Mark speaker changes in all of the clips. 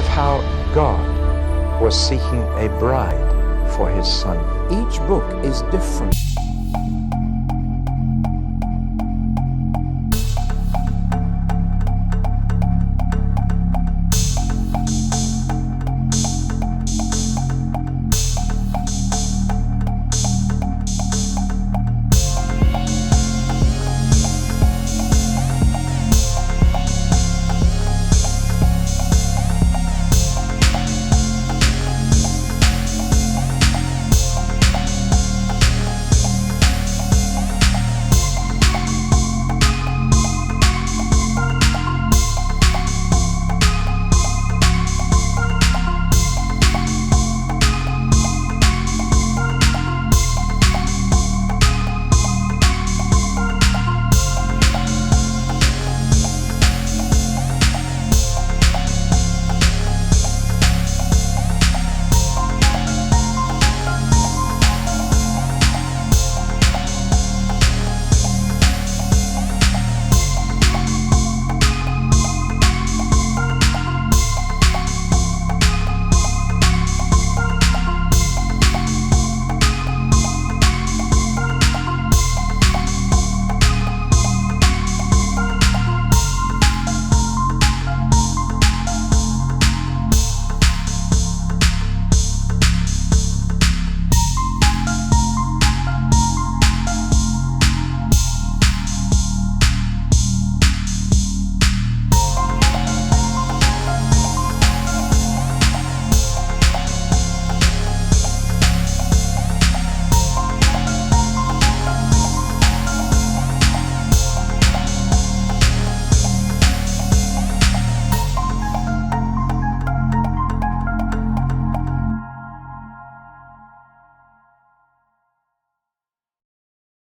Speaker 1: of how God was seeking a bride for his son. Each book is different.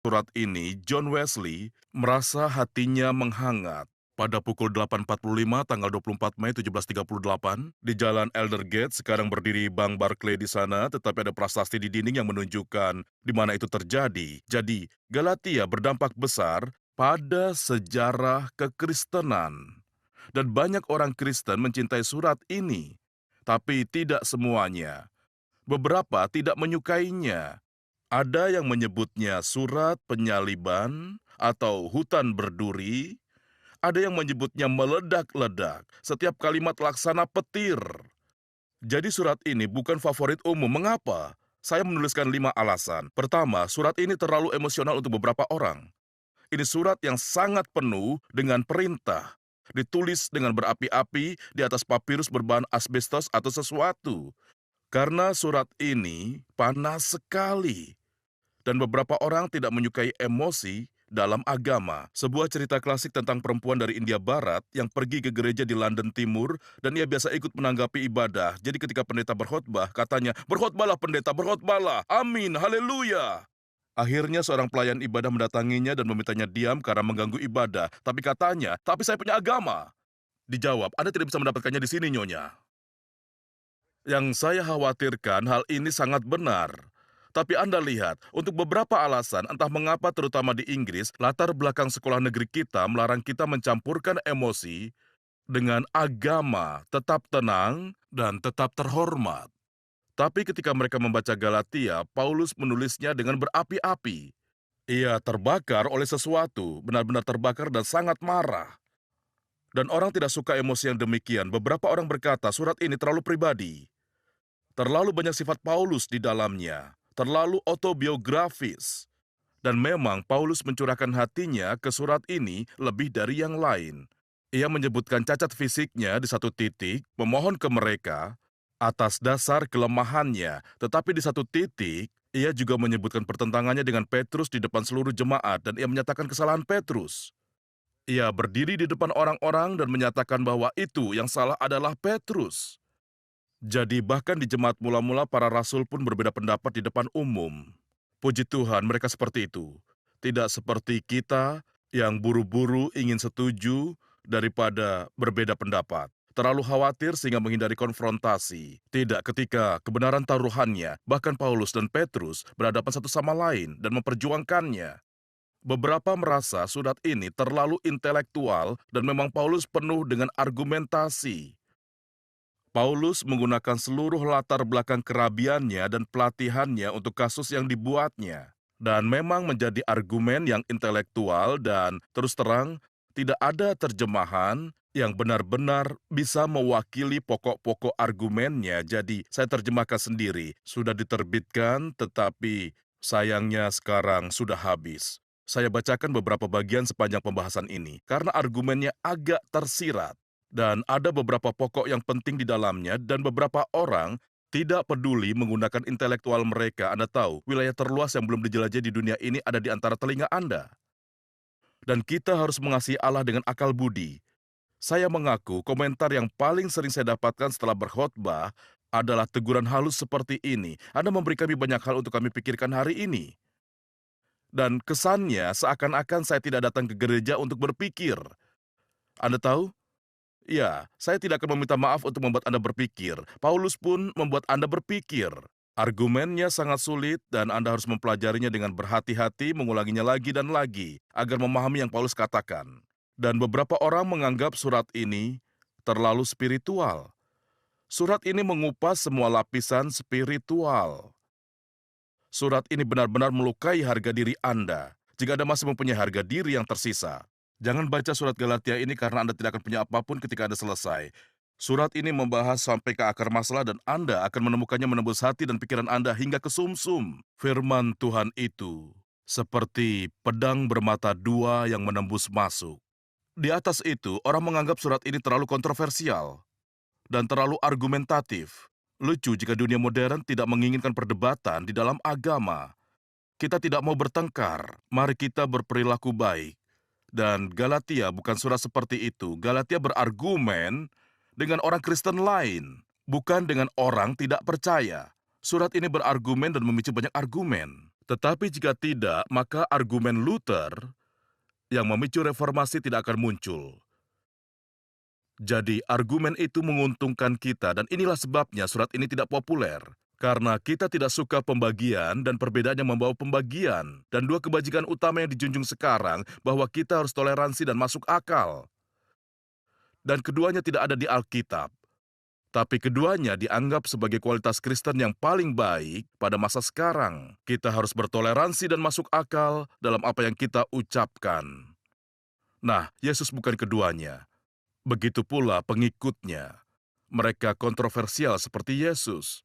Speaker 2: Surat ini, John Wesley merasa hatinya menghangat. Pada pukul 8.45 tanggal 24 Mei 1738, di Jalan Aldersgate sekarang berdiri Bank Barclay di sana, tetapi ada prasasti di dinding yang menunjukkan di mana itu terjadi. Jadi, Galatia berdampak besar pada sejarah kekristenan. Dan banyak orang Kristen mencintai surat ini, tapi tidak semuanya. Beberapa tidak menyukainya. Ada yang menyebutnya surat penyaliban atau hutan berduri. Ada yang menyebutnya meledak-ledak, setiap kalimat laksana petir. Jadi surat ini bukan favorit umum. Mengapa? Saya menuliskan 5 alasan. Pertama, surat ini terlalu emosional untuk beberapa orang. Ini surat yang sangat penuh dengan perintah. Ditulis dengan berapi-api di atas papirus berbahan asbestos atau sesuatu. Karena surat ini panas sekali. Dan beberapa orang tidak menyukai emosi dalam agama. Sebuah cerita klasik tentang perempuan dari India Barat yang pergi ke gereja di London Timur dan ia biasa ikut menanggapi ibadah. Jadi ketika pendeta berkhotbah, katanya, "Berkhotbahlah pendeta, berkhotbahlah. Amin, haleluya." Akhirnya seorang pelayan ibadah mendatanginya dan memintanya diam karena mengganggu ibadah. Tapi katanya, "Tapi saya punya agama." Dijawab, "Anda tidak bisa mendapatkannya di sini, Nyonya." Yang saya khawatirkan hal ini sangat benar. Tapi Anda lihat, untuk beberapa alasan, entah mengapa terutama di Inggris, latar belakang sekolah negeri kita melarang kita mencampurkan emosi dengan agama, tetap tenang dan tetap terhormat. Tapi ketika mereka membaca Galatia, Paulus menulisnya dengan berapi-api. Ia terbakar oleh sesuatu, benar-benar terbakar dan sangat marah. Dan orang tidak suka emosi yang demikian. Beberapa orang berkata surat ini terlalu pribadi. Terlalu banyak sifat Paulus di dalamnya. Terlalu autobiografis. Dan memang Paulus mencurahkan hatinya ke surat ini lebih dari yang lain. Ia menyebutkan cacat fisiknya di satu titik, memohon ke mereka atas dasar kelemahannya. Tetapi di satu titik, ia juga menyebutkan pertentangannya dengan Petrus di depan seluruh jemaat dan ia menyatakan kesalahan Petrus. Ia berdiri di depan orang-orang dan menyatakan bahwa itu yang salah adalah Petrus. Jadi bahkan di jemaat mula-mula para rasul pun berbeda pendapat di depan umum. Puji Tuhan mereka seperti itu. Tidak seperti kita yang buru-buru ingin setuju daripada berbeda pendapat. Terlalu khawatir sehingga menghindari konfrontasi. Tidak ketika kebenaran taruhannya, bahkan Paulus dan Petrus berhadapan satu sama lain dan memperjuangkannya. Beberapa merasa surat ini terlalu intelektual dan memang Paulus penuh dengan argumentasi. Paulus menggunakan seluruh latar belakang kerabiannya dan pelatihannya untuk kasus yang dibuatnya. Dan memang menjadi argumen yang intelektual dan terus terang tidak ada terjemahan yang benar-benar bisa mewakili pokok-pokok argumennya. Jadi saya terjemahkan sendiri. Sudah diterbitkan tetapi sayangnya sekarang sudah habis. Saya bacakan beberapa bagian sepanjang pembahasan ini karena argumennya agak tersirat. Dan ada beberapa pokok yang penting di dalamnya dan beberapa orang tidak peduli menggunakan intelektual mereka. Anda tahu, wilayah terluas yang belum dijelajahi di dunia ini ada di antara telinga Anda. Dan kita harus mengasihi Allah dengan akal budi. Saya mengaku komentar yang paling sering saya dapatkan setelah berkhotbah adalah teguran halus seperti ini. Anda memberi kami banyak hal untuk kami pikirkan hari ini. Dan kesannya seakan-akan saya tidak datang ke gereja untuk berpikir. Anda tahu? Ya, saya tidak akan meminta maaf untuk membuat Anda berpikir. Paulus pun membuat Anda berpikir. Argumennya sangat sulit dan Anda harus mempelajarinya dengan berhati-hati, mengulanginya lagi dan lagi, agar memahami yang Paulus katakan. Dan beberapa orang menganggap surat ini terlalu spiritual. Surat ini mengupas semua lapisan spiritual. Surat ini benar-benar melukai harga diri Anda, jika Anda masih mempunyai harga diri yang tersisa. Jangan baca surat Galatia ini karena Anda tidak akan punya apapun ketika Anda selesai. Surat ini membahas sampai ke akar masalah dan Anda akan menemukannya menembus hati dan pikiran Anda hingga ke sumsum. Firman Tuhan itu seperti pedang bermata dua yang menembus masuk. Di atas itu, orang menganggap surat ini terlalu kontroversial dan terlalu argumentatif. Lucu jika dunia modern tidak menginginkan perdebatan di dalam agama. Kita tidak mau bertengkar, mari kita berperilaku baik. Dan Galatia bukan surat seperti itu. Galatia berargumen dengan orang Kristen lain, bukan dengan orang tidak percaya. Surat ini berargumen dan memicu banyak argumen. Tetapi jika tidak, maka argumen Luther yang memicu reformasi tidak akan muncul. Jadi argumen itu menguntungkan kita dan inilah sebabnya surat ini tidak populer. Karena kita tidak suka pembagian dan perbedaan yang membawa pembagian. Dan dua kebajikan utama yang dijunjung sekarang bahwa kita harus toleransi dan masuk akal. Dan keduanya tidak ada di Alkitab. Tapi keduanya dianggap sebagai kualitas Kristen yang paling baik pada masa sekarang. Kita harus bertoleransi dan masuk akal dalam apa yang kita ucapkan. Nah, Yesus bukan keduanya. Begitu pula pengikutnya. Mereka kontroversial seperti Yesus.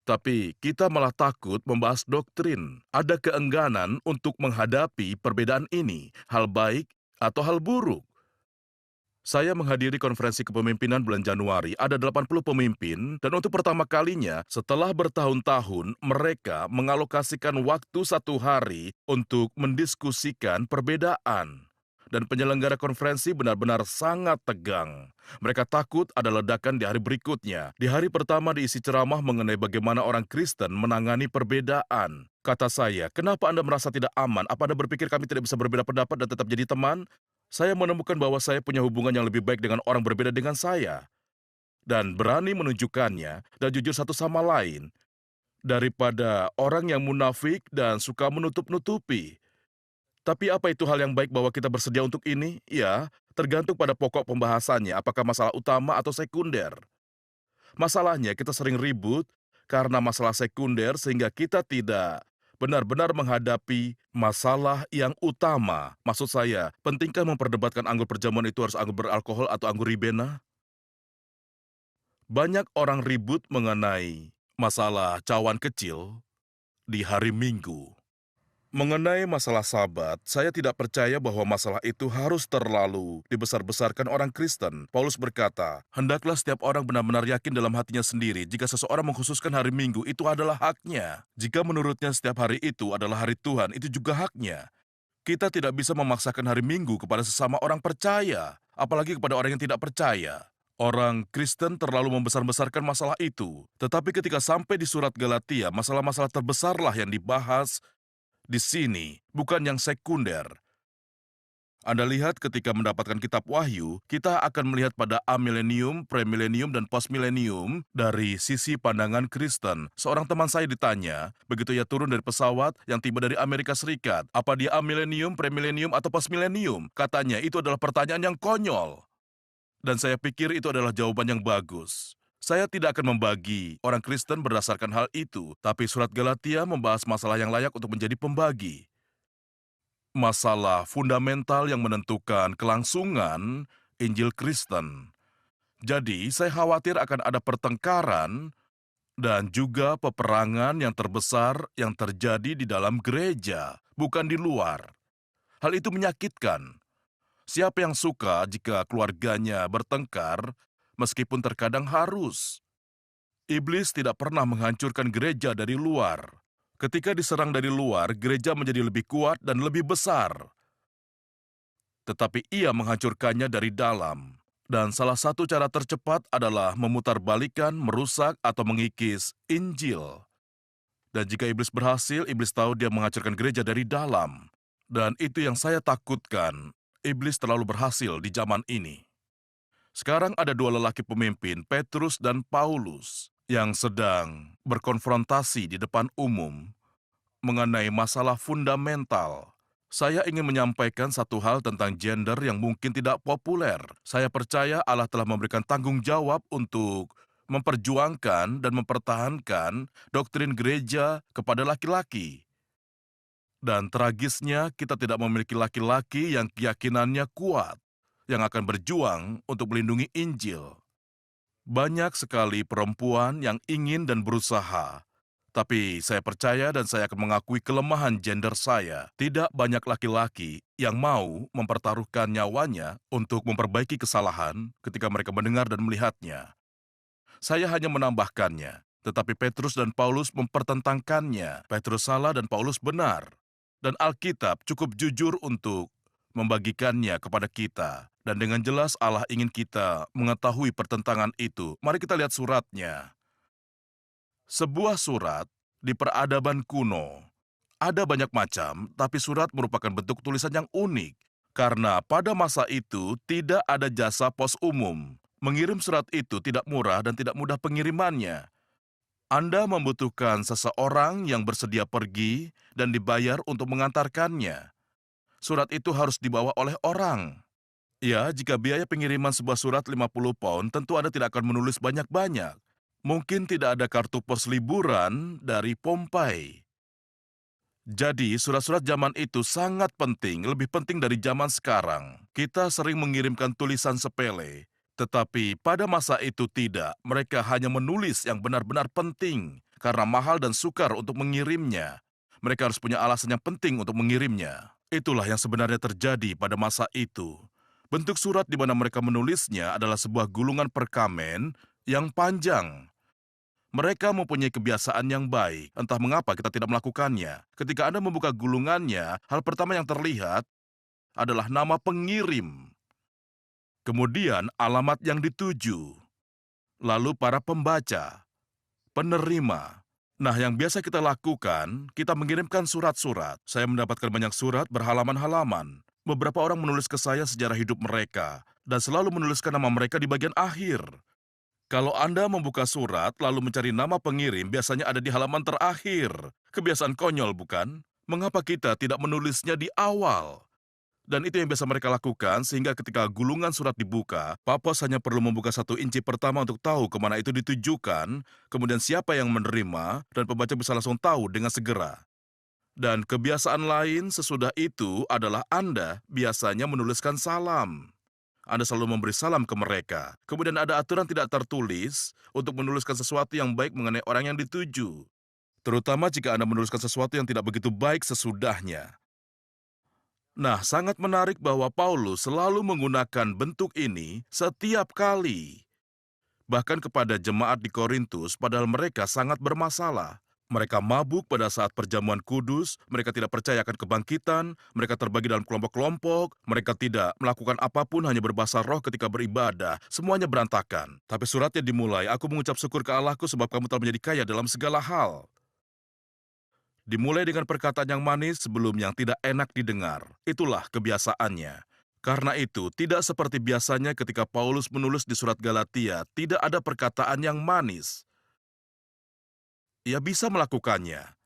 Speaker 2: Tapi kita malah takut membahas doktrin. Ada keengganan untuk menghadapi perbedaan ini, hal baik atau hal buruk. Saya menghadiri konferensi kepemimpinan bulan Januari, ada 80 pemimpin, dan untuk pertama kalinya setelah bertahun-tahun mereka mengalokasikan waktu 1 hari untuk mendiskusikan perbedaan. Dan penyelenggara konferensi benar-benar sangat tegang. Mereka takut ada ledakan di hari berikutnya. Di hari pertama diisi ceramah mengenai bagaimana orang Kristen menangani perbedaan. Kata saya, kenapa Anda merasa tidak aman? Apa Anda berpikir kami tidak bisa berbeda pendapat dan tetap jadi teman? Saya menemukan bahwa saya punya hubungan yang lebih baik dengan orang berbeda dengan saya. Dan berani menunjukkannya dan jujur satu sama lain. Daripada orang yang munafik dan suka menutup-nutupi. Tapi apa itu hal yang baik bahwa kita bersedia untuk ini? Ya, tergantung pada pokok pembahasannya, apakah masalah utama atau sekunder. Masalahnya kita sering ribut karena masalah sekunder sehingga kita tidak benar-benar menghadapi masalah yang utama. Maksud saya, pentingkah memperdebatkan anggur perjamuan itu harus anggur beralkohol atau anggur ribena? Banyak orang ribut mengenai masalah cawan kecil di hari Minggu. Mengenai masalah Sabat, saya tidak percaya bahwa masalah itu harus terlalu dibesar-besarkan orang Kristen. Paulus berkata, hendaklah setiap orang benar-benar yakin dalam hatinya sendiri jika seseorang mengkhususkan hari Minggu, itu adalah haknya. Jika menurutnya setiap hari itu adalah hari Tuhan, itu juga haknya. Kita tidak bisa memaksakan hari Minggu kepada sesama orang percaya, apalagi kepada orang yang tidak percaya. Orang Kristen terlalu membesar-besarkan masalah itu. Tetapi ketika sampai di surat Galatia, masalah-masalah terbesarlah yang dibahas di sini, bukan yang sekunder. Anda lihat ketika mendapatkan kitab Wahyu, kita akan melihat pada amilenium, premilenium, dan postmilenium dari sisi pandangan Kristen. Seorang teman saya ditanya, begitu ia turun dari pesawat yang tiba dari Amerika Serikat, apa dia amilenium, premilenium, atau postmilenium? Katanya, itu adalah pertanyaan yang konyol. Dan saya pikir itu adalah jawaban yang bagus. Saya tidak akan membagi orang Kristen berdasarkan hal itu, tapi surat Galatia membahas masalah yang layak untuk menjadi pembagi. Masalah fundamental yang menentukan kelangsungan Injil Kristen. Jadi, saya khawatir akan ada pertengkaran dan juga peperangan yang terbesar yang terjadi di dalam gereja, bukan di luar. Hal itu menyakitkan. Siapa yang suka jika keluarganya bertengkar, meskipun terkadang harus? Iblis tidak pernah menghancurkan gereja dari luar. Ketika diserang dari luar, gereja menjadi lebih kuat dan lebih besar. Tetapi ia menghancurkannya dari dalam. Dan salah satu cara tercepat adalah memutarbalikkan, merusak, atau mengikis Injil. Dan jika iblis berhasil, iblis tahu dia menghancurkan gereja dari dalam. Dan itu yang saya takutkan. Iblis terlalu berhasil di zaman ini. Sekarang ada dua lelaki pemimpin, Petrus dan Paulus, yang sedang berkonfrontasi di depan umum mengenai masalah fundamental. Saya ingin menyampaikan satu hal tentang gender yang mungkin tidak populer. Saya percaya Allah telah memberikan tanggung jawab untuk memperjuangkan dan mempertahankan doktrin gereja kepada laki-laki. Dan tragisnya, kita tidak memiliki laki-laki yang keyakinannya kuat, yang akan berjuang untuk melindungi Injil. Banyak sekali perempuan yang ingin dan berusaha, tapi saya percaya dan saya akan mengakui kelemahan gender saya. Tidak banyak laki-laki yang mau mempertaruhkan nyawanya untuk memperbaiki kesalahan ketika mereka mendengar dan melihatnya. Saya hanya menambahkannya, tetapi Petrus dan Paulus mempertentangkannya. Petrus salah dan Paulus benar. Dan Alkitab cukup jujur untuk membagikannya kepada kita. Dan dengan jelas Allah ingin kita mengetahui pertentangan itu. Mari kita lihat suratnya. Sebuah surat di peradaban kuno. Ada banyak macam, tapi surat merupakan bentuk tulisan yang unik. Karena pada masa itu tidak ada jasa pos umum. Mengirim surat itu tidak murah dan tidak mudah pengirimannya. Anda membutuhkan seseorang yang bersedia pergi dan dibayar untuk mengantarkannya. Surat itu harus dibawa oleh orang. Ya, jika biaya pengiriman sebuah surat 50 pound, tentu Anda tidak akan menulis banyak-banyak. Mungkin tidak ada kartu pos liburan dari Pompei. Jadi, surat-surat zaman itu sangat penting, lebih penting dari zaman sekarang. Kita sering mengirimkan tulisan sepele, tetapi pada masa itu tidak. Mereka hanya menulis yang benar-benar penting, karena mahal dan sukar untuk mengirimnya. Mereka harus punya alasan yang penting untuk mengirimnya. Itulah yang sebenarnya terjadi pada masa itu. Bentuk surat di mana mereka menulisnya adalah sebuah gulungan perkamen yang panjang. Mereka mempunyai kebiasaan yang baik, entah mengapa kita tidak melakukannya. Ketika Anda membuka gulungannya, hal pertama yang terlihat adalah nama pengirim. Kemudian alamat yang dituju. Lalu para pembaca, penerima. Nah, yang biasa kita lakukan, kita mengirimkan surat-surat. Saya mendapatkan banyak surat berhalaman-halaman. Beberapa orang menulis ke saya sejarah hidup mereka, dan selalu menuliskan nama mereka di bagian akhir. Kalau Anda membuka surat lalu mencari nama pengirim, biasanya ada di halaman terakhir. Kebiasaan konyol, bukan? Mengapa kita tidak menulisnya di awal? Dan itu yang biasa mereka lakukan, sehingga ketika gulungan surat dibuka, Papos hanya perlu membuka 1 inci pertama untuk tahu kemana itu ditujukan, kemudian siapa yang menerima, dan pembaca bisa langsung tahu dengan segera. Dan kebiasaan lain sesudah itu adalah Anda biasanya menuliskan salam. Anda selalu memberi salam ke mereka. Kemudian ada aturan tidak tertulis untuk menuliskan sesuatu yang baik mengenai orang yang dituju. Terutama jika Anda menuliskan sesuatu yang tidak begitu baik sesudahnya. Nah, sangat menarik bahwa Paulus selalu menggunakan bentuk ini setiap kali. Bahkan kepada jemaat di Korintus, padahal mereka sangat bermasalah. Mereka mabuk pada saat perjamuan kudus, mereka tidak percaya akan kebangkitan, mereka terbagi dalam kelompok-kelompok, mereka tidak melakukan apapun hanya berbahasa roh ketika beribadah, semuanya berantakan. Tapi suratnya dimulai, aku mengucap syukur ke Allahku sebab kamu telah menjadi kaya dalam segala hal. Dimulai dengan perkataan yang manis sebelum yang tidak enak didengar. Itulah kebiasaannya. Karena itu, tidak seperti biasanya ketika Paulus menulis di surat Galatia, tidak ada perkataan yang manis. Ia bisa melakukannya.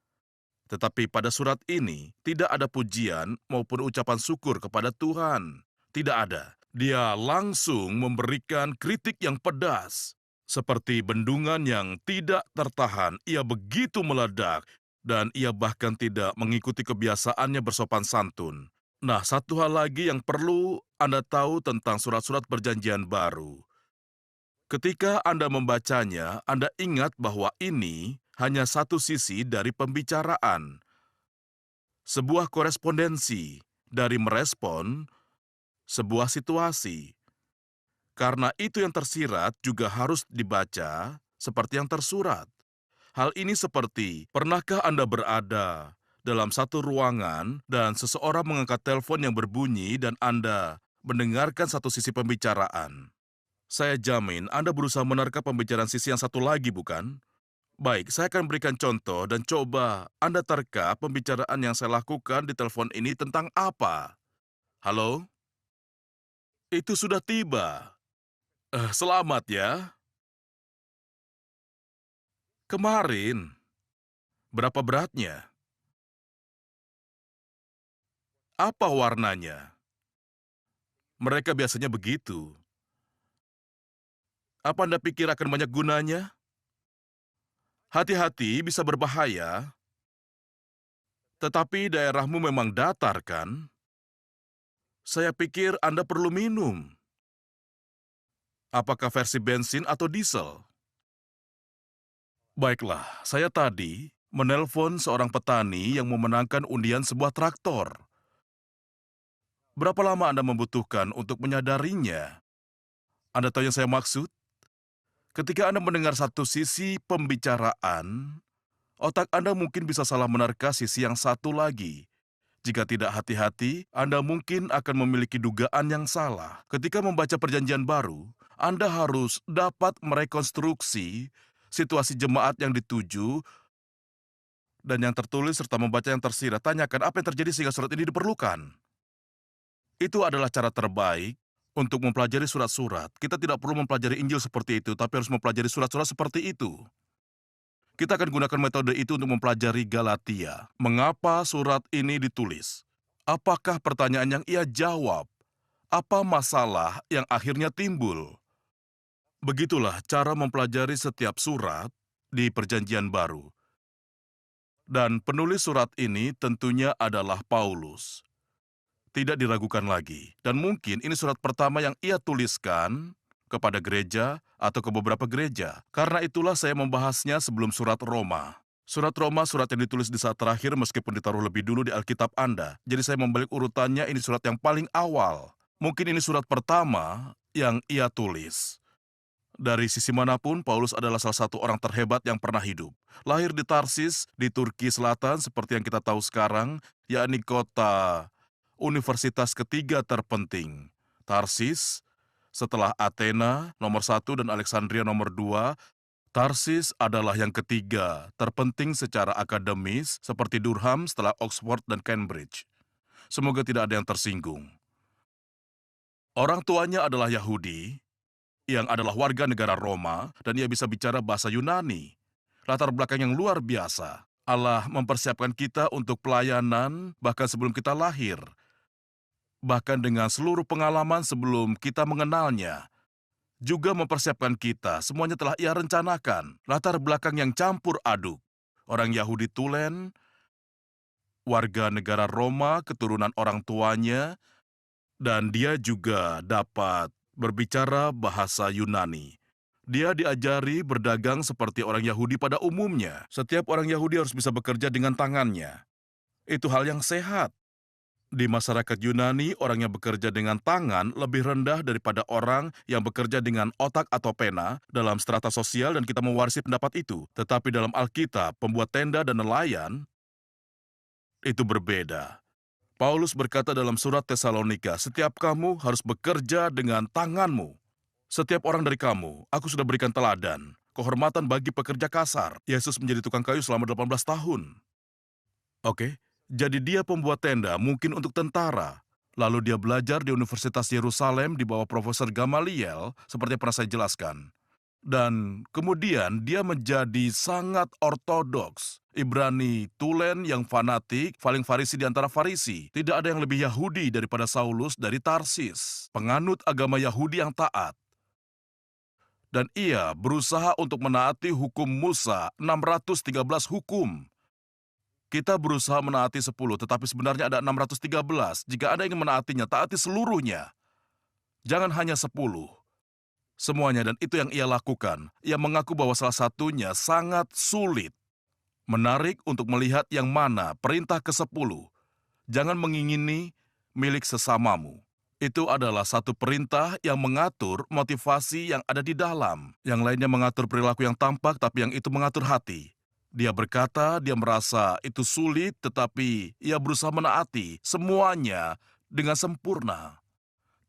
Speaker 2: Tetapi pada surat ini, tidak ada pujian maupun ucapan syukur kepada Tuhan. Tidak ada. Dia langsung memberikan kritik yang pedas. Seperti bendungan yang tidak tertahan, ia begitu meledak dan ia bahkan tidak mengikuti kebiasaannya bersopan santun. Nah, satu hal lagi yang perlu Anda tahu tentang surat-surat perjanjian baru. Ketika Anda membacanya, Anda ingat bahwa ini hanya satu sisi dari pembicaraan, sebuah korespondensi dari merespon sebuah situasi. Karena itu yang tersirat juga harus dibaca seperti yang tersurat. Hal ini seperti, pernahkah Anda berada dalam satu ruangan dan seseorang mengangkat telepon yang berbunyi dan Anda mendengarkan satu sisi pembicaraan? Saya jamin Anda berusaha menerka pembicaraan sisi yang satu lagi, bukan? Baik, saya akan berikan contoh dan coba Anda terka pembicaraan yang saya lakukan di telepon ini tentang apa. Halo? Itu sudah tiba. Selamat ya. Kemarin, berapa beratnya? Apa warnanya? Mereka biasanya begitu. Apa Anda pikir akan banyak gunanya? Hati-hati, bisa berbahaya. Tetapi daerahmu memang datar, kan? Saya pikir Anda perlu minum. Apakah versi bensin atau diesel? Baiklah, saya tadi menelpon seorang petani yang memenangkan undian sebuah traktor. Berapa lama Anda membutuhkan untuk menyadarinya? Anda tahu yang saya maksud? Ketika Anda mendengar satu sisi pembicaraan, otak Anda mungkin bisa salah menerka sisi yang satu lagi. Jika tidak hati-hati, Anda mungkin akan memiliki dugaan yang salah. Ketika membaca perjanjian baru, Anda harus dapat merekonstruksi situasi jemaat yang dituju dan yang tertulis serta membaca yang tersirat. Tanyakan apa yang terjadi sehingga surat ini diperlukan. Itu adalah cara terbaik untuk mempelajari surat-surat. Kita tidak perlu mempelajari Injil seperti itu, tapi harus mempelajari surat-surat seperti itu. Kita akan gunakan metode itu untuk mempelajari Galatia. Mengapa surat ini ditulis? Apakah pertanyaan yang ia jawab? Apa masalah yang akhirnya timbul? Begitulah cara mempelajari setiap surat di Perjanjian Baru. Dan penulis surat ini tentunya adalah Paulus. Tidak diragukan lagi. Dan mungkin ini surat pertama yang ia tuliskan kepada gereja atau ke beberapa gereja. Karena itulah saya membahasnya sebelum surat Roma. Surat Roma, surat yang ditulis di saat terakhir meskipun ditaruh lebih dulu di Alkitab Anda. Jadi saya membalik urutannya, ini surat yang paling awal. Mungkin ini surat pertama yang ia tulis. Dari sisi manapun, Paulus adalah salah satu orang terhebat yang pernah hidup. Lahir di Tarsis, di Turki Selatan, seperti yang kita tahu sekarang, yakni kota universitas ketiga terpenting. Tarsis, setelah Athena nomor 1 dan Alexandria nomor 2, Tarsis adalah yang ketiga, terpenting secara akademis seperti Durham setelah Oxford dan Cambridge. Semoga tidak ada yang tersinggung. Orang tuanya adalah Yahudi, yang adalah warga negara Roma, dan ia bisa bicara bahasa Yunani. Latar belakang yang luar biasa. Allah mempersiapkan kita untuk pelayanan bahkan sebelum kita lahir. Bahkan dengan seluruh pengalaman sebelum kita mengenalnya, juga mempersiapkan kita, semuanya telah ia rencanakan. Latar belakang yang campur aduk. Orang Yahudi tulen, warga negara Roma, keturunan orang tuanya, dan dia juga dapat berbicara bahasa Yunani. Dia diajari berdagang seperti orang Yahudi pada umumnya. Setiap orang Yahudi harus bisa bekerja dengan tangannya. Itu hal yang sehat. Di masyarakat Yunani, orang yang bekerja dengan tangan lebih rendah daripada orang yang bekerja dengan otak atau pena dalam strata sosial dan kita mewarisi pendapat itu. Tetapi dalam Alkitab, pembuat tenda dan nelayan, itu berbeda. Paulus berkata dalam surat Tesalonika, setiap kamu harus bekerja dengan tanganmu. Setiap orang dari kamu, aku sudah berikan teladan, kehormatan bagi pekerja kasar. Yesus menjadi tukang kayu selama 18 tahun. Oke. Jadi dia pembuat tenda mungkin untuk tentara. Lalu dia belajar di Universitas Yerusalem di bawah Profesor Gamaliel, seperti yang pernah saya jelaskan. Dan kemudian dia menjadi sangat ortodoks. Ibrani tulen yang fanatik, paling Farisi di antara Farisi. Tidak ada yang lebih Yahudi daripada Saulus dari Tarsis, penganut agama Yahudi yang taat. Dan ia berusaha untuk menaati hukum Musa, 613 hukum. Kita berusaha menaati 10, tetapi sebenarnya ada 613. Jika Anda ingin menaatinya, taati seluruhnya. Jangan hanya 10. Semuanya, dan itu yang ia lakukan. Ia mengaku bahwa salah satunya sangat sulit. Menarik untuk melihat yang mana perintah ke-10. Jangan mengingini milik sesamamu. Itu adalah satu perintah yang mengatur motivasi yang ada di dalam. Yang lainnya mengatur perilaku yang tampak, tapi yang itu mengatur hati. Dia berkata, dia merasa itu sulit, tetapi ia berusaha menaati semuanya dengan sempurna.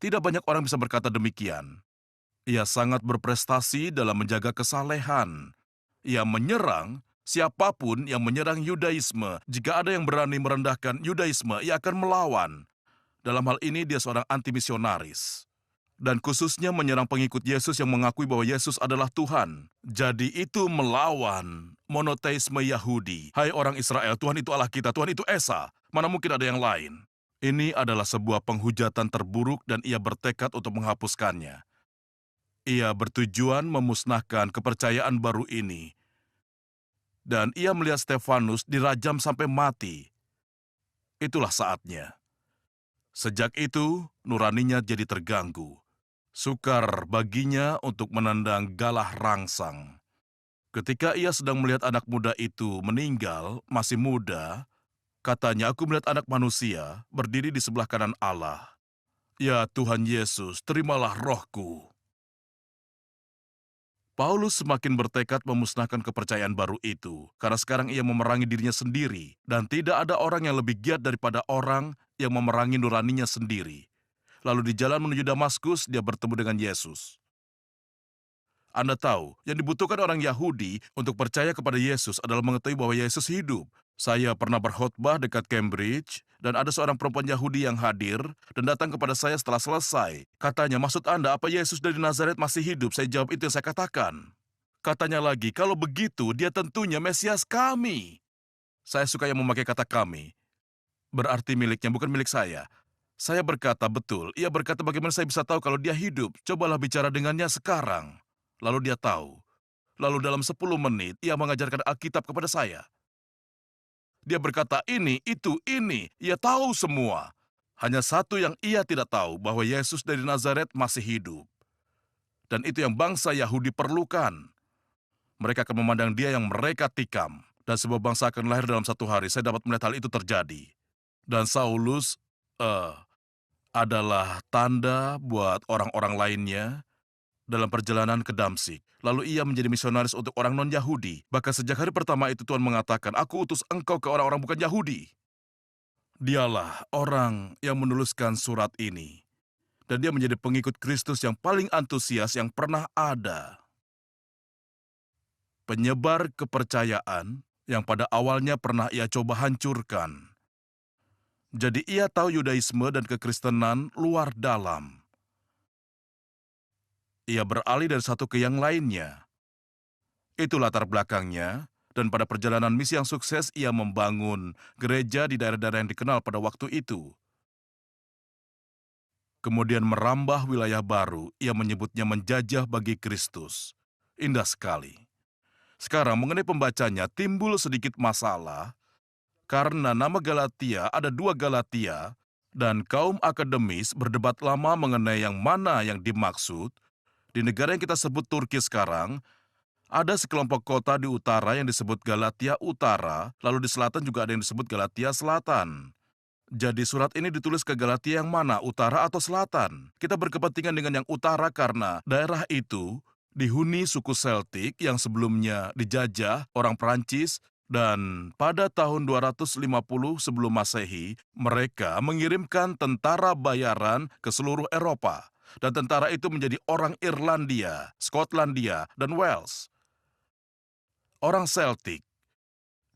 Speaker 2: Tidak banyak orang bisa berkata demikian. Ia sangat berprestasi dalam menjaga kesalehan. Ia menyerang siapapun yang menyerang Yudaisme. Jika ada yang berani merendahkan Yudaisme, ia akan melawan. Dalam hal ini dia seorang antimisionaris. Dan khususnya menyerang pengikut Yesus yang mengakui bahwa Yesus adalah Tuhan. Jadi itu melawan monoteisme Yahudi. Hai orang Israel, Tuhan itu Allah kita, Tuhan itu Esa. Mana mungkin ada yang lain? Ini adalah sebuah penghujatan terburuk dan ia bertekad untuk menghapuskannya. Ia bertujuan memusnahkan kepercayaan baru ini. Dan ia melihat Stefanus dirajam sampai mati. Itulah saatnya. Sejak itu, nuraninya jadi terganggu. Sukar baginya untuk menendang galah rangsang. Ketika ia sedang melihat anak muda itu meninggal, masih muda, katanya, "Aku melihat anak manusia berdiri di sebelah kanan Allah. Ya Tuhan Yesus, terimalah rohku." Paulus semakin bertekad memusnahkan kepercayaan baru itu, karena sekarang ia memerangi dirinya sendiri, dan tidak ada orang yang lebih giat daripada orang yang memerangi nuraninya sendiri. Lalu di jalan menuju Damaskus, dia bertemu dengan Yesus. Anda tahu, yang dibutuhkan orang Yahudi untuk percaya kepada Yesus adalah mengetahui bahwa Yesus hidup. Saya pernah berkhotbah dekat Cambridge, dan ada seorang perempuan Yahudi yang hadir dan datang kepada saya setelah selesai. Katanya, "Maksud Anda, apa Yesus dari Nazaret masih hidup?" Saya jawab, "Itu yang saya katakan." Katanya lagi, "Kalau begitu, dia tentunya Mesias kami." Saya suka yang memakai kata kami. Berarti miliknya, bukan milik saya. Saya berkata, "Betul." Ia berkata, "Bagaimana saya bisa tahu kalau dia hidup? Cobalah bicara dengannya sekarang." Lalu dia tahu. Lalu dalam 10 menit, ia mengajarkan Alkitab kepada saya. Dia berkata, "Ini, itu, ini." Ia tahu semua. Hanya satu yang ia tidak tahu, bahwa Yesus dari Nazaret masih hidup. Dan itu yang bangsa Yahudi perlukan. Mereka akan memandang dia yang mereka tikam. Dan sebuah bangsa akan lahir dalam satu hari. Saya dapat melihat hal itu terjadi. Dan Saulus adalah tanda buat orang-orang lainnya dalam perjalanan ke Damsyik. Lalu ia menjadi misionaris untuk orang non-Yahudi. Bahkan sejak hari pertama itu Tuhan mengatakan, "Aku utus engkau ke orang-orang bukan Yahudi." Dialah orang yang menuliskan surat ini. Dan dia menjadi pengikut Kristus yang paling antusias yang pernah ada. Penyebar kepercayaan yang pada awalnya pernah ia coba hancurkan. Jadi ia tahu Yudaisme dan kekristenan luar dalam. Ia beralih dari satu ke yang lainnya. Itu latar belakangnya, dan pada perjalanan misi yang sukses ia membangun gereja di daerah-daerah yang dikenal pada waktu itu. Kemudian merambah wilayah baru, ia menyebutnya menjajah bagi Kristus. Indah sekali. Sekarang mengenai pembacanya timbul sedikit masalah, karena nama Galatia ada 2 Galatia, dan kaum akademis berdebat lama mengenai yang mana yang dimaksud. Di negara yang kita sebut Turki sekarang, ada sekelompok kota di utara yang disebut Galatia Utara, lalu di selatan juga ada yang disebut Galatia Selatan. Jadi surat ini ditulis ke Galatia yang mana, utara atau selatan? Kita berkepentingan dengan yang utara karena daerah itu dihuni suku Celtic yang sebelumnya dijajah orang Perancis. Dan pada tahun 250 sebelum Masehi, mereka mengirimkan tentara bayaran ke seluruh Eropa. Dan tentara itu menjadi orang Irlandia, Skotlandia, dan Wales. Orang Celtic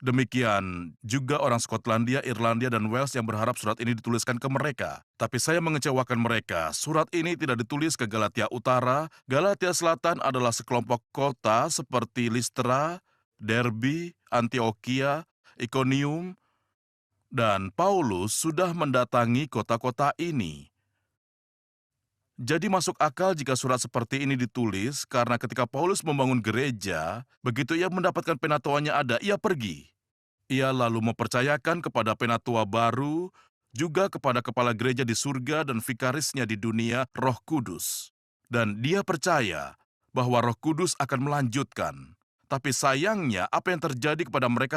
Speaker 2: Demikian juga orang Skotlandia, Irlandia, dan Wales yang berharap surat ini dituliskan ke mereka. Tapi saya mengecewakan mereka. Surat ini tidak ditulis ke Galatia Utara. Galatia Selatan adalah sekelompok kota seperti Listra, Derby, Antioquia, Iconium, dan Paulus sudah mendatangi kota-kota ini. Jadi masuk akal jika surat seperti ini ditulis karena ketika Paulus membangun gereja, begitu ia mendapatkan penatuannya ada, ia pergi. Ia lalu mempercayakan kepada penatua baru, juga kepada kepala gereja di surga dan vikarisnya di dunia, Roh Kudus. Dan dia percaya bahwa Roh Kudus akan melanjutkan. Tapi sayangnya apa yang terjadi kepada mereka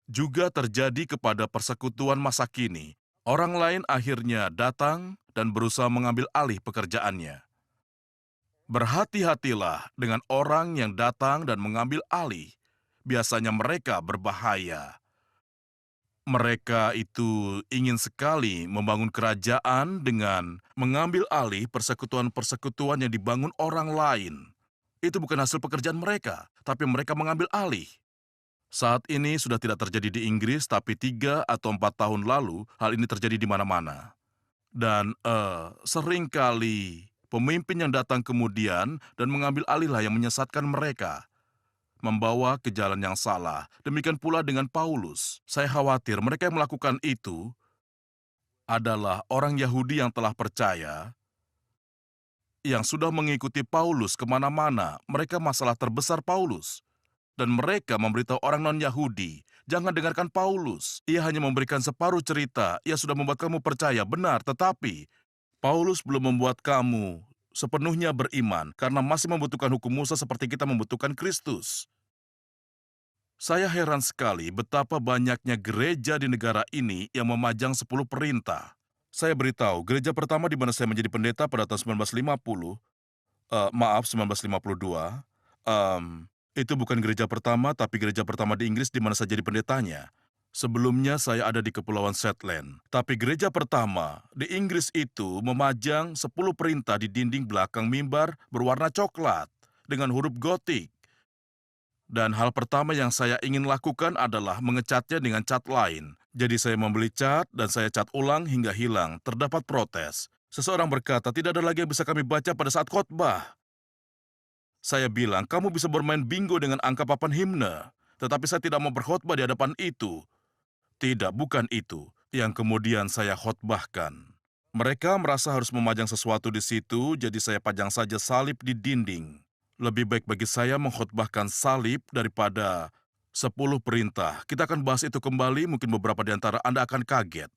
Speaker 2: juga terjadi kepada persekutuan masa kini. Orang lain akhirnya datang dan berusaha mengambil alih pekerjaannya. Berhati-hatilah dengan orang yang datang dan mengambil alih. Biasanya mereka berbahaya. Mereka itu ingin sekali membangun kerajaan dengan mengambil alih persekutuan-persekutuan yang dibangun orang lain. Itu bukan hasil pekerjaan mereka, tapi mereka mengambil alih. Saat ini sudah tidak terjadi di Inggris, tapi 3 atau 4 tahun lalu hal ini terjadi di mana-mana. Dan seringkali pemimpin yang datang kemudian dan mengambil alihlah yang menyesatkan mereka, membawa ke jalan yang salah. Demikian pula dengan Paulus. Saya khawatir mereka yang melakukan itu adalah orang Yahudi yang telah percaya, yang sudah mengikuti Paulus kemana-mana. Mereka masalah terbesar Paulus. Dan mereka memberitahu orang non-Yahudi, jangan dengarkan Paulus. Ia hanya memberikan separuh cerita. Ia sudah membuat kamu percaya, benar, tetapi Paulus belum membuat kamu sepenuhnya beriman karena masih membutuhkan hukum Musa seperti kita membutuhkan Kristus. Saya heran sekali betapa banyaknya gereja di negara ini yang memajang 10 perintah. Saya beritahu, gereja pertama di mana saya menjadi pendeta pada tahun 1950, 1952, itu bukan gereja pertama, tapi gereja pertama di Inggris di mana saya jadi pendetanya. Sebelumnya saya ada di Kepulauan Shetland. Tapi gereja pertama di Inggris itu memajang 10 perintah di dinding belakang mimbar berwarna coklat dengan huruf gotik. Dan hal pertama yang saya ingin lakukan adalah mengecatnya dengan cat lain. Jadi saya membeli cat dan saya cat ulang hingga hilang. Terdapat protes. Seseorang berkata, tidak ada lagi yang bisa kami baca pada saat khotbah. Saya bilang, kamu bisa bermain bingo dengan angka papan himne. Tetapi saya tidak mau berkhotbah di hadapan itu. Tidak, bukan itu yang kemudian saya khotbahkan. Mereka merasa harus memajang sesuatu di situ, jadi saya pajang saja salib di dinding. Lebih baik bagi saya mengkhotbahkan salib daripada 10 perintah. Kita akan bahas itu kembali, mungkin beberapa di antara Anda akan kaget.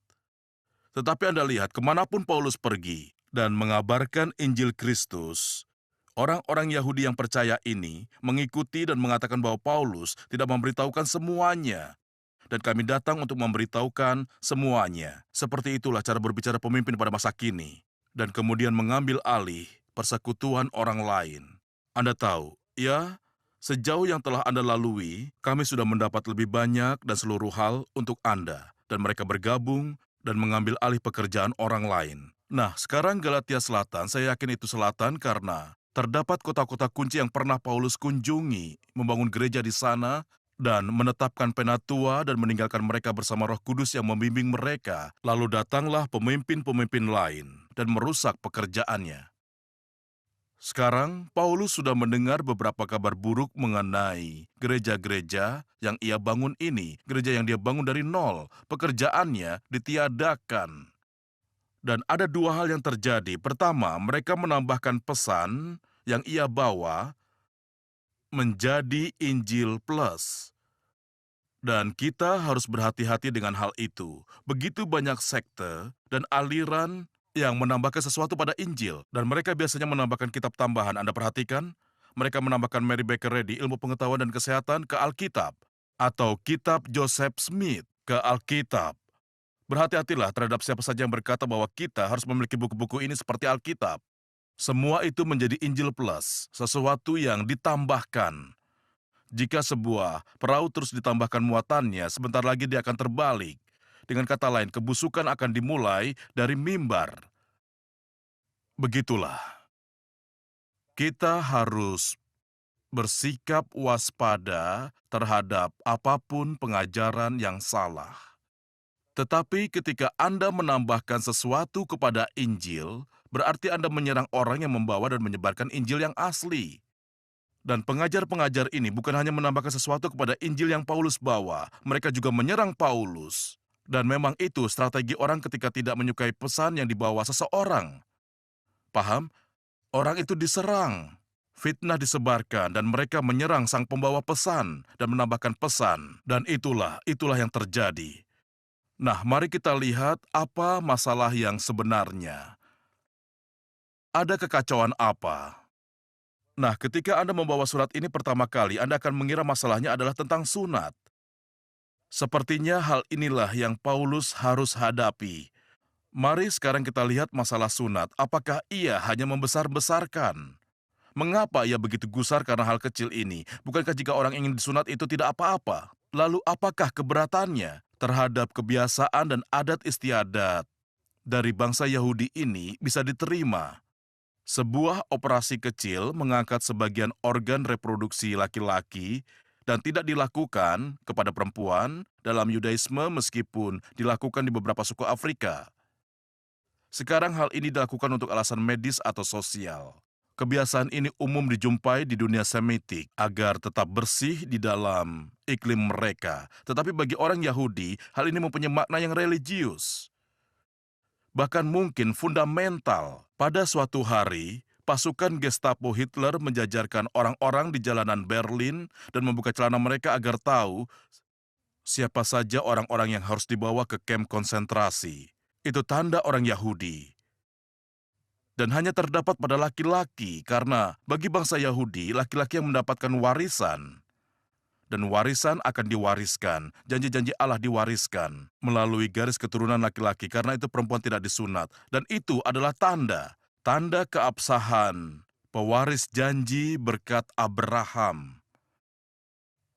Speaker 2: Tetapi Anda lihat, kemanapun Paulus pergi dan mengabarkan Injil Kristus, orang-orang Yahudi yang percaya ini mengikuti dan mengatakan bahwa Paulus tidak memberitahukan semuanya. Dan kami datang untuk memberitahukan semuanya. Seperti itulah cara berbicara pemimpin pada masa kini. Dan kemudian mengambil alih persekutuan orang lain. Anda tahu, ya, sejauh yang telah Anda lalui, kami sudah mendapat lebih banyak dan seluruh hal untuk Anda. Dan mereka bergabung dan mengambil alih pekerjaan orang lain. Nah, sekarang Galatia Selatan, saya yakin itu selatan karena terdapat kota-kota kunci yang pernah Paulus kunjungi, membangun gereja di sana, dan menetapkan penatua dan meninggalkan mereka bersama Roh Kudus yang membimbing mereka. Lalu datanglah pemimpin-pemimpin lain dan merusak pekerjaannya. Sekarang, Paulus sudah mendengar beberapa kabar buruk mengenai gereja-gereja yang ia bangun ini, gereja yang dia bangun dari nol, pekerjaannya ditiadakan. Dan ada 2 hal yang terjadi. Pertama, mereka menambahkan pesan yang ia bawa menjadi Injil Plus. Dan kita harus berhati-hati dengan hal itu. Begitu banyak sekte dan aliran yang menambahkan sesuatu pada Injil. Dan mereka biasanya menambahkan kitab tambahan. Anda perhatikan? Mereka menambahkan Mary Baker Eddy, Ilmu Pengetahuan dan Kesehatan, ke Alkitab. Atau kitab Joseph Smith ke Alkitab. Berhati-hatilah terhadap siapa saja yang berkata bahwa kita harus memiliki buku-buku ini seperti Alkitab. Semua itu menjadi Injil Plus, sesuatu yang ditambahkan. Jika sebuah perahu terus ditambahkan muatannya, sebentar lagi dia akan terbalik. Dengan kata lain, kebusukan akan dimulai dari mimbar. Begitulah. Kita harus bersikap waspada terhadap apapun pengajaran yang salah. Tetapi ketika Anda menambahkan sesuatu kepada Injil, berarti Anda menyerang orang yang membawa dan menyebarkan Injil yang asli. Dan pengajar-pengajar ini bukan hanya menambahkan sesuatu kepada Injil yang Paulus bawa, mereka juga menyerang Paulus. Dan memang itu strategi orang ketika tidak menyukai pesan yang dibawa seseorang. Paham? Orang itu diserang, fitnah disebarkan, dan mereka menyerang sang pembawa pesan dan menambahkan pesan. Dan itulah yang terjadi. Nah, mari kita lihat apa masalah yang sebenarnya. Ada kekacauan apa? Nah, ketika Anda membawa surat ini pertama kali, Anda akan mengira masalahnya adalah tentang sunat. Sepertinya hal inilah yang Paulus harus hadapi. Mari sekarang kita lihat masalah sunat. Apakah ia hanya membesar-besarkan? Mengapa ia begitu gusar karena hal kecil ini? Bukankah jika orang ingin disunat itu tidak apa-apa? Lalu apakah keberatannya terhadap kebiasaan dan adat istiadat dari bangsa Yahudi ini bisa diterima? Sebuah operasi kecil mengangkat sebagian organ reproduksi laki-laki dan tidak dilakukan kepada perempuan dalam Yudaisme meskipun dilakukan di beberapa suku Afrika. Sekarang hal ini dilakukan untuk alasan medis atau sosial. Kebiasaan ini umum dijumpai di dunia Semitik agar tetap bersih di dalam iklim mereka. Tetapi bagi orang Yahudi, hal ini mempunyai makna yang religius. Bahkan mungkin fundamental. Pada suatu hari, pasukan Gestapo Hitler menjajarkan orang-orang di jalanan Berlin dan membuka celana mereka agar tahu siapa saja orang-orang yang harus dibawa ke kamp konsentrasi. Itu tanda orang Yahudi. Dan hanya terdapat pada laki-laki karena bagi bangsa Yahudi, laki-laki yang mendapatkan warisan. Dan warisan akan diwariskan, janji-janji Allah diwariskan melalui garis keturunan laki-laki karena itu perempuan tidak disunat. Dan itu adalah tanda keabsahan, pewaris janji berkat Abraham.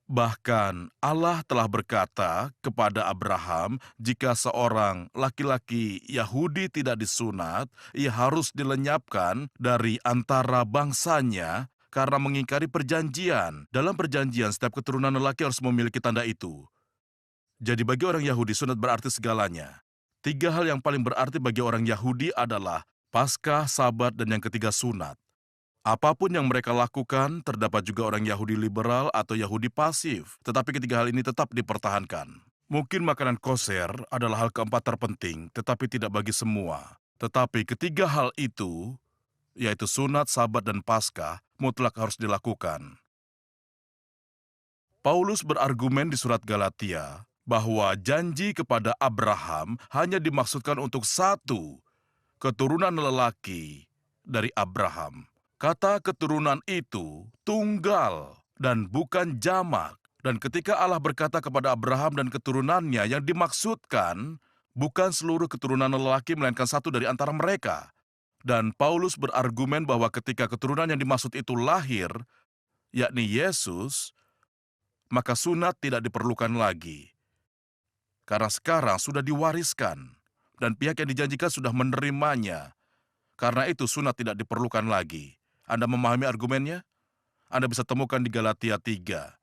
Speaker 2: Bahkan Allah telah berkata kepada Abraham, jika seorang laki-laki Yahudi tidak disunat, ia harus dilenyapkan dari antara bangsanya karena mengingkari perjanjian. Dalam perjanjian, setiap keturunan lelaki harus memiliki tanda itu. Jadi bagi orang Yahudi, sunat berarti segalanya. 3 hal yang paling berarti bagi orang Yahudi adalah Paskah, Sabat, dan yang ketiga sunat. Apapun yang mereka lakukan, terdapat juga orang Yahudi liberal atau Yahudi pasif. Tetapi ketiga hal ini tetap dipertahankan. Mungkin makanan kosher adalah hal keempat terpenting, tetapi tidak bagi semua. Tetapi ketiga hal itu, yaitu sunat, Sabat, dan Paskah, mutlak harus dilakukan. Paulus berargumen di surat Galatia bahwa janji kepada Abraham hanya dimaksudkan untuk satu keturunan lelaki dari Abraham. Kata keturunan itu tunggal dan bukan jamak. Dan ketika Allah berkata kepada Abraham dan keturunannya, yang dimaksudkan bukan seluruh keturunan lelaki melainkan satu dari antara mereka. Dan Paulus berargumen bahwa ketika keturunan yang dimaksud itu lahir, yakni Yesus, maka sunat tidak diperlukan lagi. Karena sekarang sudah diwariskan, dan pihak yang dijanjikan sudah menerimanya. Karena itu sunat tidak diperlukan lagi. Anda memahami argumennya? Anda bisa temukan di Galatia 3.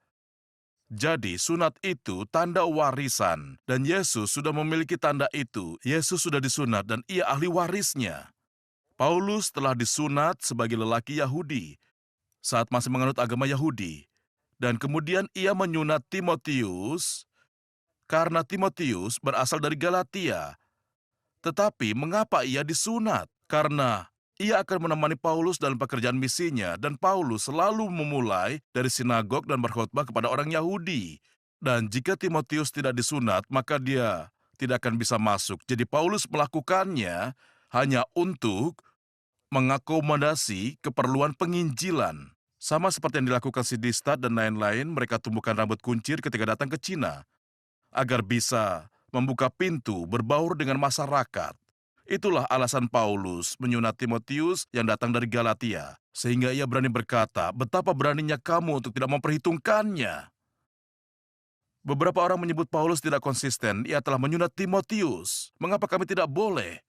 Speaker 2: Jadi sunat itu tanda warisan, dan Yesus sudah memiliki tanda itu. Yesus sudah disunat dan ia ahli warisnya. Paulus telah disunat sebagai lelaki Yahudi saat masih menganut agama Yahudi. Dan kemudian ia menyunat Timotius karena Timotius berasal dari Galatia. Tetapi mengapa ia disunat? Karena ia akan menemani Paulus dalam pekerjaan misinya, dan Paulus selalu memulai dari sinagog dan berkhotbah kepada orang Yahudi. Dan jika Timotius tidak disunat, maka dia tidak akan bisa masuk. Jadi Paulus melakukannya hanya untuk mengakomodasi keperluan penginjilan. Sama seperti yang dilakukan Sidistat dan lain-lain, mereka tumbuhkan rambut kuncir ketika datang ke Cina, agar bisa membuka pintu berbaur dengan masyarakat. Itulah alasan Paulus menyunat Timotius yang datang dari Galatia, sehingga ia berani berkata, betapa beraninya kamu untuk tidak memperhitungkannya. Beberapa orang menyebut Paulus tidak konsisten, ia telah menyunat Timotius. Mengapa kami tidak boleh?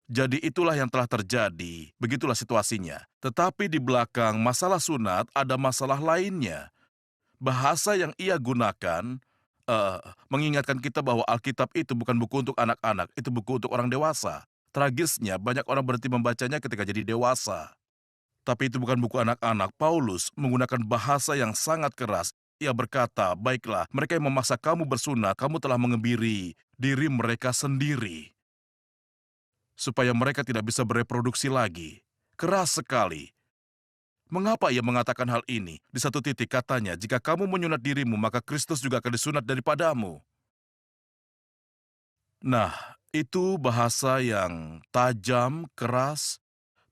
Speaker 2: Jadi itulah yang telah terjadi, begitulah situasinya. Tetapi di belakang masalah sunat ada masalah lainnya. Bahasa yang ia gunakan eh, mengingatkan kita bahwa Alkitab itu bukan buku untuk anak-anak, itu buku untuk orang dewasa. Tragisnya, banyak orang berhenti membacanya ketika jadi dewasa. Tapi itu bukan buku anak-anak. Paulus menggunakan bahasa yang sangat keras. Ia berkata, baiklah, mereka yang memaksa kamu bersunat, kamu telah mengebiri diri mereka sendiri. Supaya mereka tidak bisa bereproduksi lagi. Keras sekali. Mengapa ia mengatakan hal ini? Di satu titik katanya, jika kamu menyunat dirimu, maka Kristus juga akan disunat daripadamu. Nah, itu bahasa yang tajam, keras,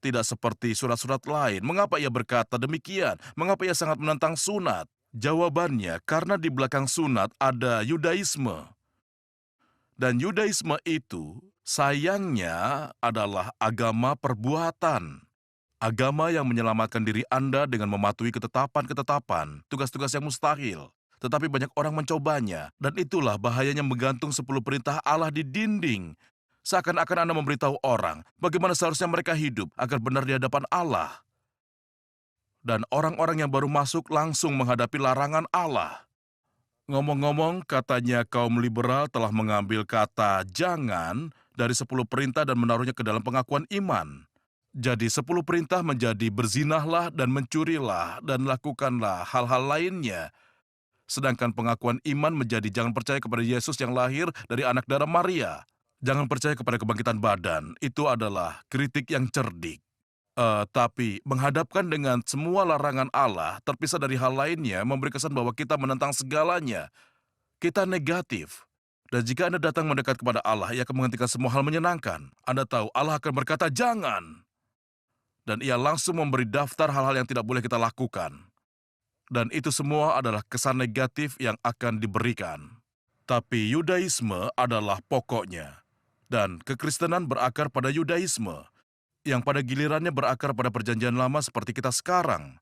Speaker 2: tidak seperti surat-surat lain. Mengapa ia berkata demikian? Mengapa ia sangat menentang sunat? Jawabannya, karena di belakang sunat ada Yudaisme. Dan Yudaisme itu sayangnya adalah agama perbuatan. Agama yang menyelamatkan diri Anda dengan mematuhi ketetapan-ketetapan, tugas-tugas yang mustahil. Tetapi banyak orang mencobanya, dan itulah bahayanya menggantung 10 perintah Allah di dinding. Seakan-akan Anda memberitahu orang bagaimana seharusnya mereka hidup agar benar di hadapan Allah. Dan orang-orang yang baru masuk langsung menghadapi larangan Allah. Ngomong-ngomong, katanya kaum liberal telah mengambil kata "jangan" dari 10 perintah dan menaruhnya ke dalam pengakuan iman. Jadi 10 perintah menjadi berzinahlah dan mencurilah dan lakukanlah hal-hal lainnya. Sedangkan pengakuan iman menjadi jangan percaya kepada Yesus yang lahir dari anak darah Maria. Jangan percaya kepada kebangkitan badan, itu adalah kritik yang cerdik. Tapi menghadapkan dengan semua larangan Allah, terpisah dari hal lainnya, memberi kesan bahwa kita menentang segalanya. Kita negatif. Dan jika Anda datang mendekat kepada Allah, Ia akan menghentikan semua hal menyenangkan. Anda tahu Allah akan berkata, jangan. Dan Ia langsung memberi daftar hal-hal yang tidak boleh kita lakukan. Dan itu semua adalah kesan negatif yang akan diberikan. Tapi Yudaisme adalah pokoknya. Dan kekristenan berakar pada Yudaisme, yang pada gilirannya berakar pada perjanjian lama seperti kita sekarang.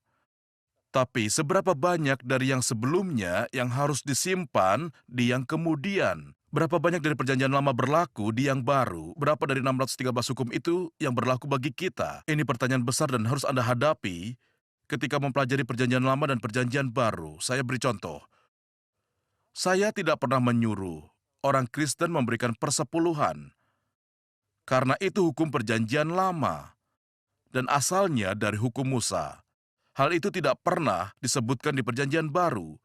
Speaker 2: Tapi seberapa banyak dari yang sebelumnya yang harus disimpan di yang kemudian? Berapa banyak dari perjanjian lama berlaku di yang baru? Berapa dari 613 hukum itu yang berlaku bagi kita? Ini pertanyaan besar dan harus Anda hadapi ketika mempelajari perjanjian lama dan perjanjian baru. Saya beri contoh. Saya tidak pernah menyuruh orang Kristen memberikan persepuluhan. Karena itu hukum perjanjian lama. Dan asalnya dari hukum Musa. Hal itu tidak pernah disebutkan di perjanjian baru.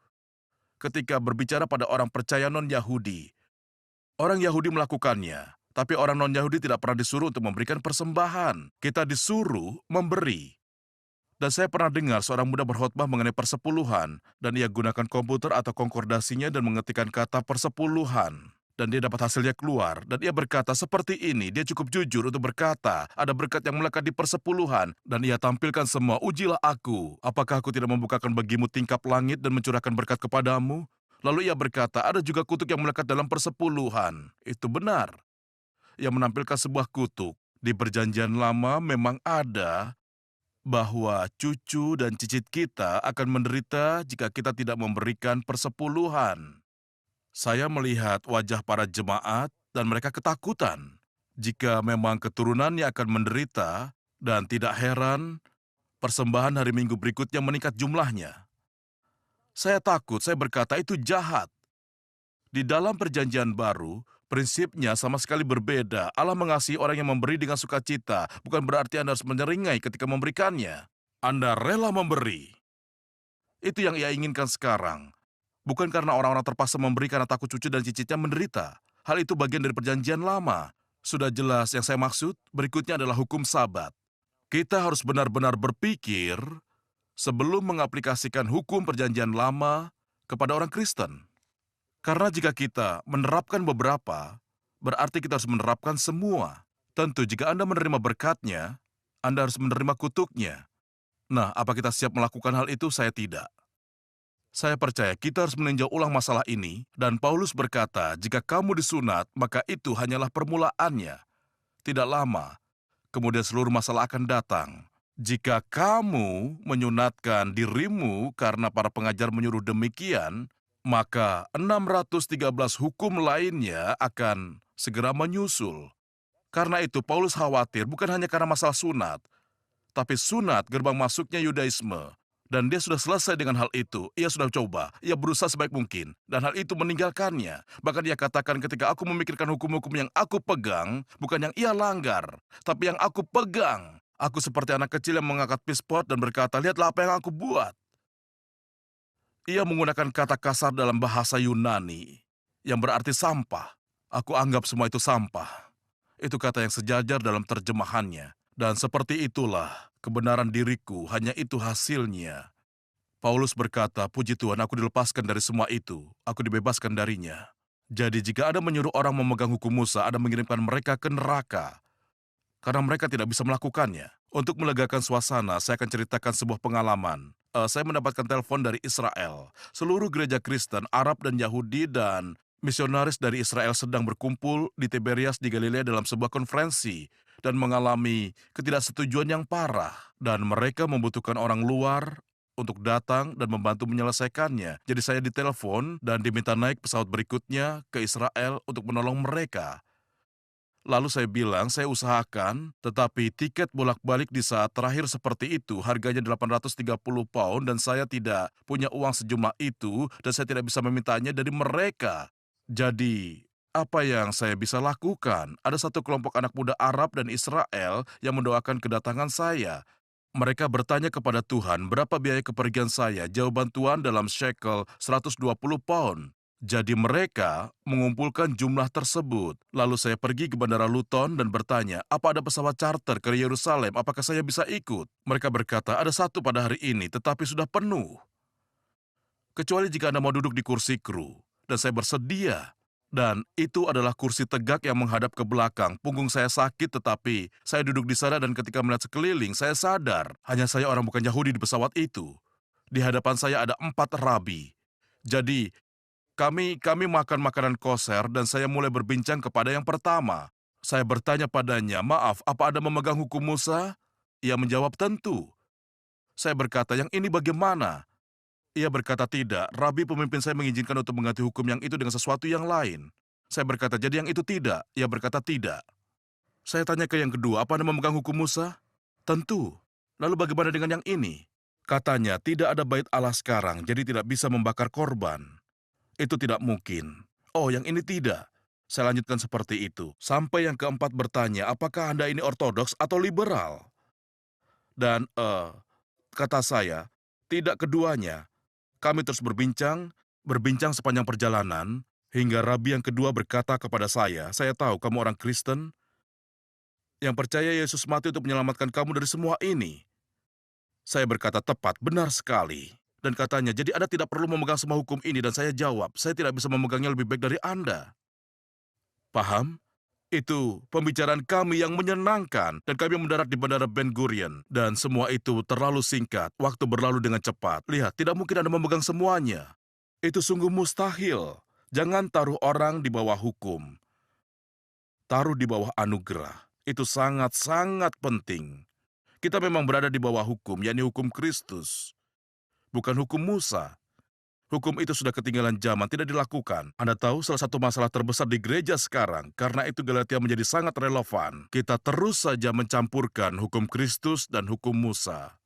Speaker 2: Ketika berbicara pada orang percaya non-Yahudi, orang Yahudi melakukannya, tapi orang non-Yahudi tidak pernah disuruh untuk memberikan persembahan. Kita disuruh memberi. Dan saya pernah dengar seorang muda berkhotbah mengenai persepuluhan, dan ia gunakan komputer atau konkordasinya dan mengetikkan kata persepuluhan. Dan dia dapat hasilnya keluar, dan ia berkata seperti ini, dia cukup jujur untuk berkata, ada berkat yang melekat di persepuluhan, dan ia tampilkan semua, ujilah aku, apakah aku tidak membukakan bagimu tingkap langit dan mencurahkan berkat kepadamu? Lalu ia berkata, ada juga kutuk yang melekat dalam persepuluhan. Itu benar. Ia menampilkan sebuah kutuk. Di perjanjian lama memang ada, bahwa cucu dan cicit kita akan menderita jika kita tidak memberikan persepuluhan. Saya melihat wajah para jemaat dan mereka ketakutan jika memang keturunannya akan menderita dan tidak heran persembahan hari Minggu berikutnya meningkat jumlahnya. Saya takut, saya berkata itu jahat. Di dalam perjanjian baru, prinsipnya sama sekali berbeda. Allah mengasihi orang yang memberi dengan sukacita, bukan berarti Anda harus menyeringai ketika memberikannya. Anda rela memberi. Itu yang ia inginkan sekarang. Bukan karena orang-orang terpaksa memberi karena takut cucu dan cicitnya menderita. Hal itu bagian dari perjanjian lama. Sudah jelas yang saya maksud, berikutnya adalah hukum Sabat. Kita harus benar-benar berpikir sebelum mengaplikasikan hukum perjanjian lama kepada orang Kristen. Karena jika kita menerapkan beberapa, berarti kita harus menerapkan semua. Tentu jika Anda menerima berkatnya, Anda harus menerima kutuknya. Nah, apa kita siap melakukan hal itu? Saya tidak. Saya percaya kita harus meninjau ulang masalah ini, dan Paulus berkata, jika kamu disunat, maka itu hanyalah permulaannya. Tidak lama, kemudian seluruh masalah akan datang. Jika kamu menyunatkan dirimu karena para pengajar menyuruh demikian, maka 613 hukum lainnya akan segera menyusul. Karena itu Paulus khawatir bukan hanya karena masalah sunat, tapi sunat gerbang masuknya Yudaisme. Dan dia sudah selesai dengan hal itu. Ia sudah coba, ia berusaha sebaik mungkin. Dan hal itu meninggalkannya. Bahkan ia katakan ketika aku memikirkan hukum-hukum yang aku pegang, bukan yang ia langgar, tapi yang aku pegang. Aku seperti anak kecil yang mengangkat pispot dan berkata, lihatlah apa yang aku buat. Ia menggunakan kata kasar dalam bahasa Yunani, yang berarti sampah. Aku anggap semua itu sampah. Itu kata yang sejajar dalam terjemahannya. Dan seperti itulah kebenaran diriku, hanya itu hasilnya. Paulus berkata, puji Tuhan aku dilepaskan dari semua itu, aku dibebaskan darinya. Jadi jika ada menyuruh orang memegang hukum Musa, ada mengirimkan mereka ke neraka, karena mereka tidak bisa melakukannya. Untuk melegakan suasana, saya akan ceritakan sebuah pengalaman. Saya mendapatkan telepon dari Israel. Seluruh gereja Kristen, Arab dan Yahudi dan misionaris dari Israel sedang berkumpul di Tiberias di Galilea dalam sebuah konferensi dan mengalami ketidaksetujuan yang parah. Dan mereka membutuhkan orang luar untuk datang dan membantu menyelesaikannya. Jadi saya ditelepon dan diminta naik pesawat berikutnya ke Israel untuk menolong mereka. Lalu saya bilang, saya usahakan, tetapi tiket bolak-balik di saat terakhir seperti itu harganya 830 pound dan saya tidak punya uang sejumlah itu dan saya tidak bisa memintanya dari mereka. Jadi, apa yang saya bisa lakukan? Ada satu kelompok anak muda Arab dan Israel yang mendoakan kedatangan saya. Mereka bertanya kepada Tuhan, berapa biaya kepergian saya? Jawaban Tuhan dalam shekel 120 pound. Jadi mereka mengumpulkan jumlah tersebut. Lalu saya pergi ke Bandara Luton dan bertanya, apa ada pesawat charter ke Yerusalem? Apakah saya bisa ikut? Mereka berkata, ada satu pada hari ini, tetapi sudah penuh. Kecuali jika Anda mau duduk di kursi kru. Dan saya bersedia. Dan itu adalah kursi tegak yang menghadap ke belakang. Punggung saya sakit, tetapi saya duduk di sana dan ketika melihat sekeliling, saya sadar. Hanya saya orang bukan Yahudi di pesawat itu. Di hadapan saya ada 4 rabi. Jadi, kami makan makanan koser dan saya mulai berbincang kepada yang pertama. Saya bertanya padanya, maaf, apa Anda memegang hukum Musa? Ia menjawab, tentu. Saya berkata, yang ini bagaimana? Ia berkata, tidak. Rabi pemimpin saya mengizinkan untuk mengganti hukum yang itu dengan sesuatu yang lain. Saya berkata, jadi yang itu tidak? Ia berkata, tidak. Saya tanya ke yang kedua, apa Anda memegang hukum Musa? Tentu. Lalu bagaimana dengan yang ini? Katanya, tidak ada bait Allah sekarang, jadi tidak bisa membakar korban. Itu tidak mungkin. Oh, yang ini tidak. Saya lanjutkan seperti itu. Sampai yang keempat bertanya, apakah Anda ini ortodoks atau liberal? Dan, kata saya, tidak keduanya. Kami terus berbincang sepanjang perjalanan, hingga rabi yang kedua berkata kepada saya tahu kamu orang Kristen yang percaya Yesus mati untuk menyelamatkan kamu dari semua ini. Saya berkata, tepat, benar sekali. Dan katanya, jadi Anda tidak perlu memegang semua hukum ini. Dan saya jawab, saya tidak bisa memegangnya lebih baik dari Anda. Paham? Itu pembicaraan kami yang menyenangkan. Dan kami mendarat di Bandara Ben Gurion. Dan semua itu terlalu singkat. Waktu berlalu dengan cepat. Lihat, tidak mungkin Anda memegang semuanya. Itu sungguh mustahil. Jangan taruh orang di bawah hukum. Taruh di bawah anugerah. Itu sangat-sangat penting. Kita memang berada di bawah hukum, yakni hukum Kristus. Bukan hukum Musa. Hukum itu sudah ketinggalan zaman, tidak dilakukan. Anda tahu salah satu masalah terbesar di gereja sekarang, karena itu Galatia menjadi sangat relevan. Kita terus saja mencampurkan hukum Kristus dan hukum Musa.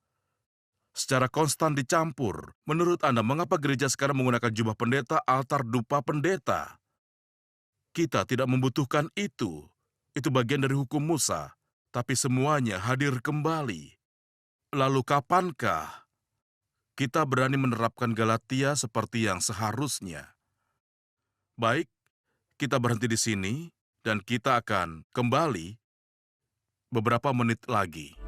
Speaker 2: Secara konstan dicampur. Menurut Anda, mengapa gereja sekarang menggunakan jubah pendeta, altar dupa pendeta? Kita tidak membutuhkan itu. Itu bagian dari hukum Musa. Tapi semuanya hadir kembali. Lalu kapankah kita berani menerapkan Galatia seperti yang seharusnya? Baik, kita berhenti di sini dan kita akan kembali beberapa menit lagi.